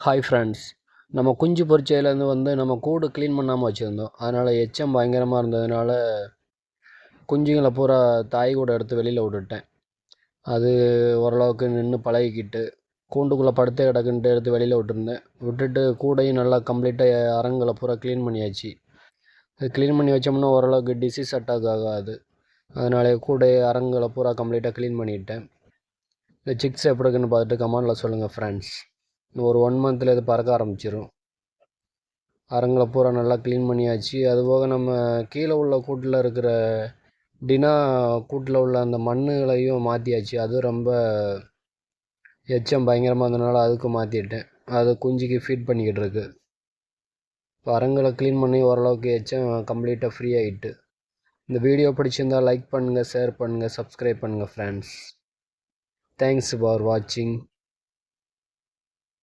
Hi friends, நம்ம குஞ்சு பொரிச்சதுலேருந்து நம்ம கூடு க்ளீன் பண்ணாமல் வச்சுருந்தோம். அதனால் எச்சம் பயங்கரமாக இருந்ததுனால குஞ்சுங்களை பூரா தாய் கூட எடுத்து வெளியில் விட்டுட்டேன். அது ஓரளவுக்கு நின்று பழகிக்கிட்டு கூண்டுக்குள்ளே படுத்தே கிடக்குன்ட்டு எடுத்து வெளியில் விட்டுருந்தேன். விட்டுட்டு கூடையும் நல்லா கம்ப்ளீட்டாக அரங்களை பூரா க்ளீன் பண்ணியாச்சு. அது க்ளீன் பண்ணி வச்சோம்னா ஓரளவுக்கு டிசீஸ் அட்டாக் ஆகாது. அதனாலே கூடை அரங்களை பூரா கம்ப்ளீட்டாக க்ளீன் பண்ணிட்டேன். இந்த சிக்ஸ் எப்படி இருக்குன்னு பார்த்துட்டு கமெண்டில் சொல்லுங்கள் ஃப்ரெண்ட்ஸ். ஒரு 1 மந்தில் இது பறக்க ஆரம்பிச்சிடும். அரங்களை பூரா நல்லா க்ளீன் பண்ணியாச்சு. அதுபோக நம்ம கீழே உள்ள கூட்டில் இருக்கிற டினா கூட்டில் உள்ள அந்த மண்ணுகளையும் மாற்றியாச்சு. அது ரொம்ப எச்சம் பயங்கரமாக இருந்ததுனால அதுக்கு மாற்றிட்டேன். அது குஞ்சுக்கு ஃபீட் பண்ணிக்கிட்டு இருக்கு. இப்போ அரங்களை க்ளீன் பண்ணி ஓரளவுக்கு எச்சம் கம்ப்ளீட்டாக ஃப்ரீ ஆகிட்டு. இந்த வீடியோ பிடிச்சிருந்தால் லைக் பண்ணுங்கள், ஷேர் பண்ணுங்கள், சப்ஸ்கிரைப் பண்ணுங்கள் ஃப்ரெண்ட்ஸ். தேங்க்ஸ் ஃபார் வாட்சிங்.